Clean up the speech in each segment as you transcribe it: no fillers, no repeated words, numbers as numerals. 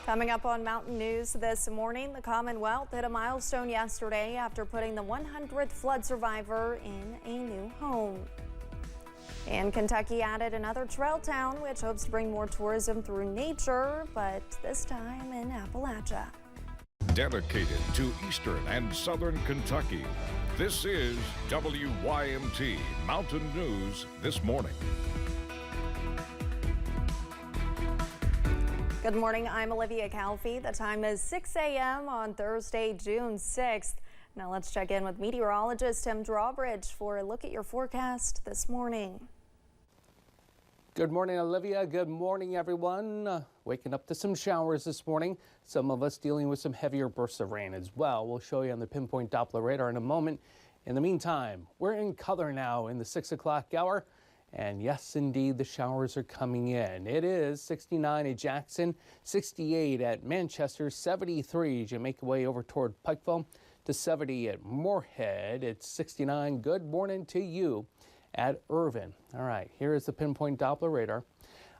Coming up on Mountain News this morning, the Commonwealth hit a milestone yesterday after putting the 100th flood survivor in a new home. And Kentucky added another trail town, which hopes to bring more tourism through nature, but this time in Appalachia. Dedicated to Eastern and Southern Kentucky, this is WYMT Mountain News This Morning. Good morning, I'm Olivia Calfee. The time is 6 a.m. on Thursday, June 6th. Now let's check in with meteorologist Tim Drawbridge for a look at your forecast this morning. Good morning, Olivia. Good morning, everyone. Waking up to some showers this morning. Some of us dealing with some heavier bursts of rain as well. We'll show you on the pinpoint Doppler radar in a moment. In the meantime, we're in color now in the 6 o'clock hour. And yes, indeed, the showers are coming in. It is 69 at Jackson, 68 at Manchester, 73 as you make your way over toward Pikeville, to 70 at Moorhead. It's 69. Good morning to you at Irvin. All right, here is the pinpoint Doppler radar.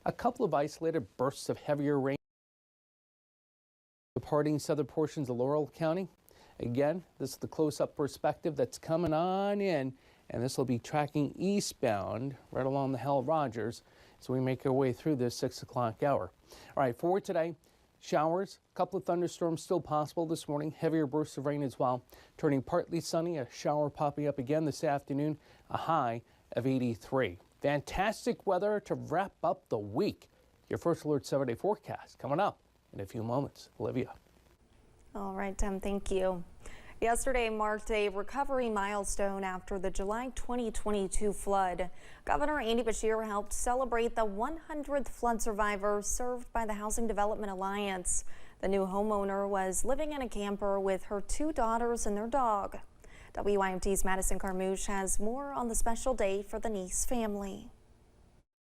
A couple of isolated bursts of heavier rain departing southern portions of Laurel County. Again, this is the close-up perspective that's coming on in. And this will be tracking eastbound right along the Hal Rogers as we make our way through this 6 o'clock hour. All right, for today, showers, a couple of thunderstorms still possible this morning, heavier bursts of rain as well. Turning partly sunny, a shower popping up again this afternoon, a high of 83. Fantastic weather to wrap up the week. Your First Alert 7-day forecast coming up in a few moments. Olivia. All right, Tim, thank you. Yesterday marked a recovery milestone after the July 2022 flood. Governor Andy Beshear helped celebrate the 100th flood survivor served by the Housing Development Alliance. The new homeowner was living in a camper with her 2 daughters and their dog. WYMT's Madison Carmouche has more on the special day for the Neese family.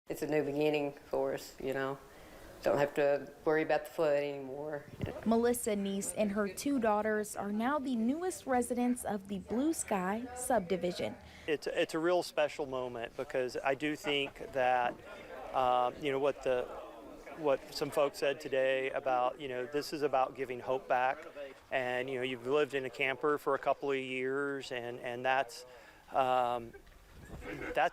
It's a new beginning for us, you know. Don't have to worry about the flood anymore. Melissa Neese and her 2 daughters are now the newest residents of the Blue Sky subdivision. It's a real special moment because I do think that, you know, what some folks said today about, you know, this is about giving hope back. And, you know, you've lived in a camper for a couple of years and that's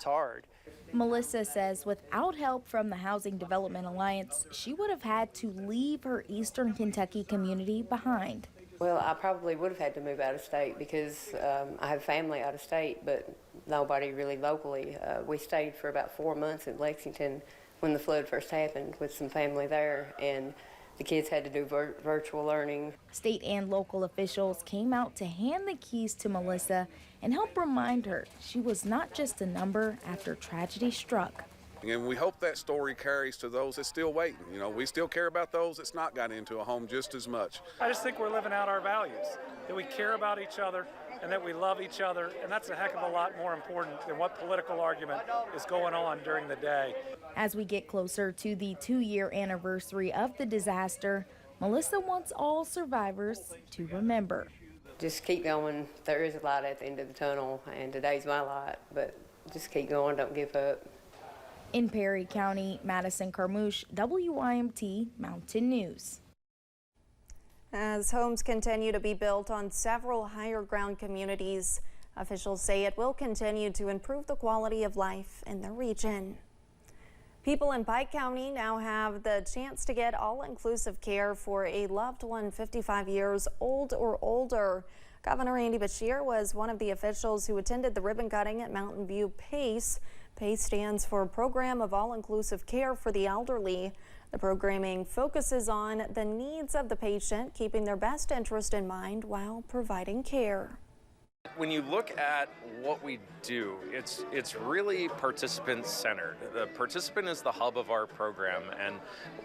hard. Melissa says without help from the Housing Development Alliance, she would have had to leave her Eastern Kentucky community behind. Well, I probably would have had to move out of state because I have family out of state, but nobody really locally. We stayed for about 4 months in Lexington when the flood first happened with some family there, and the kids had to do virtual learning. State and local officials came out to hand the keys to Melissa and help remind her she was not just a number after tragedy struck. And we hope that story carries to those that's still waiting. You know, we still care about those that's not got into a home just as much. I just think we're living out our values, that we care about each other and that we love each other, and that's a heck of a lot more important than what political argument is going on during the day. As we get closer to the 2-year anniversary of the disaster, Melissa wants all survivors to remember. Just keep going. There is a light at the end of the tunnel, and today's my light, but just keep going, don't give up. In Perry County, Madison Carmouche, WYMT Mountain News. As homes continue to be built on several higher ground communities, officials say it will continue to improve the quality of life in the region. People in Pike County now have the chance to get all-inclusive care for a loved one 55 years old or older. Governor Andy Beshear was one of the officials who attended the ribbon cutting at Mountain View PACE. PACE stands for Program of All-Inclusive Care for the Elderly. The programming focuses on the needs of the patient, keeping their best interest in mind while providing care. When you look at what we do, it's really participant-centered. The participant is the hub of our program, and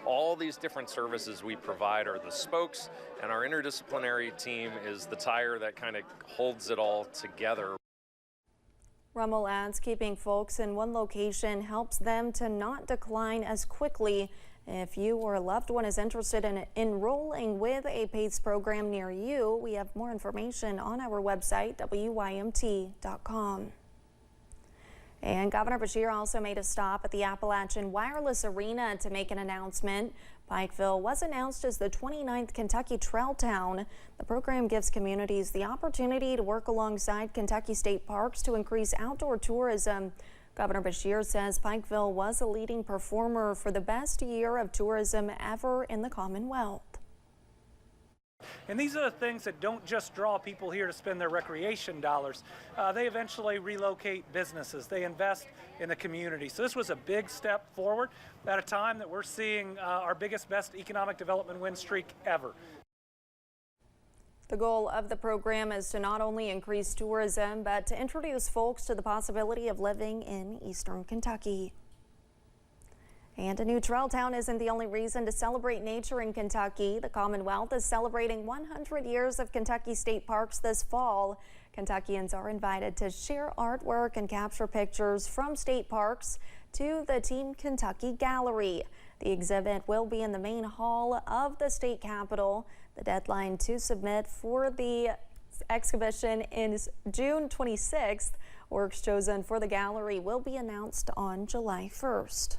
all these different services we provide are the spokes, and our interdisciplinary team is the tire that kind of holds it all together. Rummel adds keeping folks in one location helps them to not decline as quickly. If you or a loved one is interested in enrolling with a PACE program near you, we have more information on our website, WYMT.com. And Governor Beshear also made a stop at the Appalachian Wireless Arena to make an announcement. Pikeville was announced as the 29th Kentucky Trail Town. The program gives communities the opportunity to work alongside Kentucky State Parks to increase outdoor tourism. Governor Beshear says Pikeville was a leading performer for the best year of tourism ever in the Commonwealth. And these are the things that don't just draw people here to spend their recreation dollars. They eventually relocate businesses. They invest in the community. So this was a big step forward at a time that we're seeing our best economic development win streak ever. The goal of the program is to not only increase tourism, but to introduce folks to the possibility of living in Eastern Kentucky. And a new trail town isn't the only reason to celebrate nature in Kentucky. The Commonwealth is celebrating 100 years of Kentucky State Parks this fall. Kentuckians are invited to share artwork and capture pictures from state parks to the Team Kentucky Gallery. The exhibit will be in the main hall of the state capitol. The deadline to submit for the exhibition is June 26th. Works chosen for the gallery will be announced on July 1st.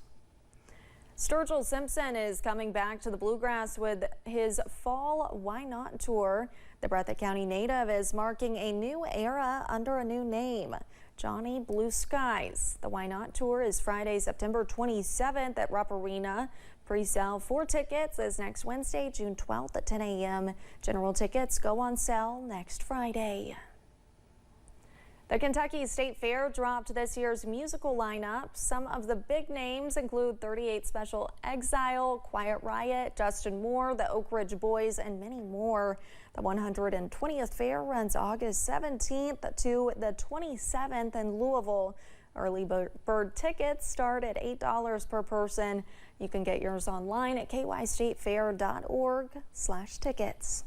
Sturgill Simpson is coming back to the Bluegrass with his Fall Why Not tour. The Breathitt County native is marking a new era under a new name, Johnny Blue Skies. The Why Not tour is Friday, September 27th at Rupp Arena. Pre-sale for tickets is next Wednesday, June 12th at 10 a.m. General tickets go on sale next Friday. The Kentucky State Fair dropped this year's musical lineup. Some of the big names include 38 Special Exile, Quiet Riot, Justin Moore, the Oak Ridge Boys, and many more. The 120th fair runs August 17th to the 27th in Louisville. Early bird tickets start at $8 per person. You can get yours online at kystatefair.org/tickets.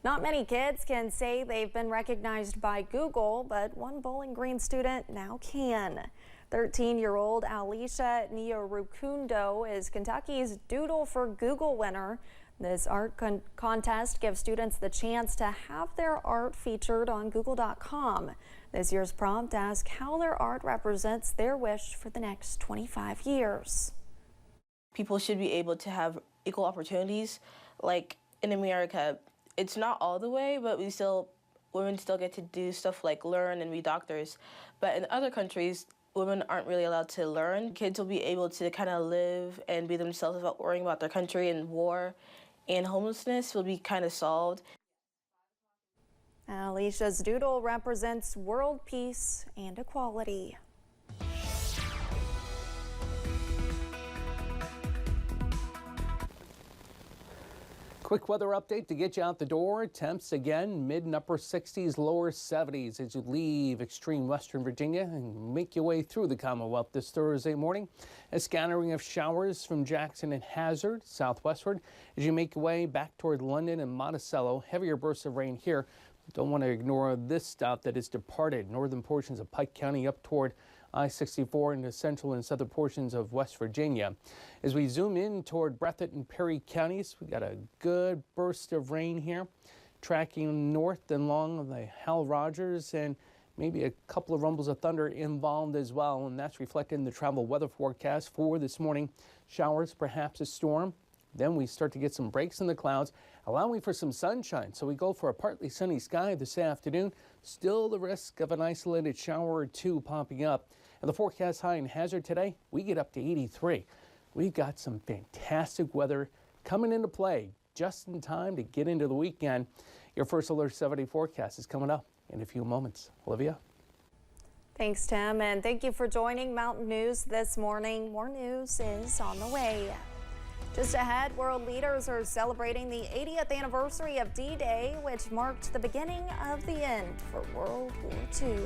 Not many kids can say they've been recognized by Google, but one Bowling Green student now can. 13-year-old Alicia Niorukundo is Kentucky's Doodle for Google winner. This art contest gives students the chance to have their art featured on Google.com. This year's prompt asks how their art represents their wish for the next 25 years. People should be able to have equal opportunities. Like in America, it's not all the way, but women still get to do stuff like learn and be doctors. But in other countries, women aren't really allowed to learn. Kids will be able to kind of live and be themselves without worrying about their country, and war and homelessness will be kind of solved. Alicia's doodle represents world peace and equality. Quick weather update to get you out the door. Temps again, mid and upper 60s, lower 70s as you leave extreme western Virginia and make your way through the Commonwealth this Thursday morning. A scattering of showers from Jackson and Hazard southwestward as you make your way back toward London and Monticello. Heavier bursts of rain here. Don't want to ignore this stop that has departed northern portions of Pike County up toward I-64 into central and southern portions of West Virginia. As we zoom in toward Breathitt and Perry counties, we got a good burst of rain here, tracking north and along the Hal Rogers, and maybe a couple of rumbles of thunder involved as well, and that's reflected in the travel weather forecast for this morning. Showers, perhaps a storm. Then we start to get some breaks in the clouds, allowing for some sunshine. So we go for a partly sunny sky this afternoon. Still the risk of an isolated shower or two popping up. And the forecast high in Hazard today, we get up to 83. We've got some fantastic weather coming into play just in time to get into the weekend. Your first Alert 70 forecast is coming up in a few moments. Olivia? Thanks, Tim, and thank you for joining Mountain News this morning. More news is on the way. Just ahead, world leaders are celebrating the 80th anniversary of D-Day, which marked the beginning of the end for World War II.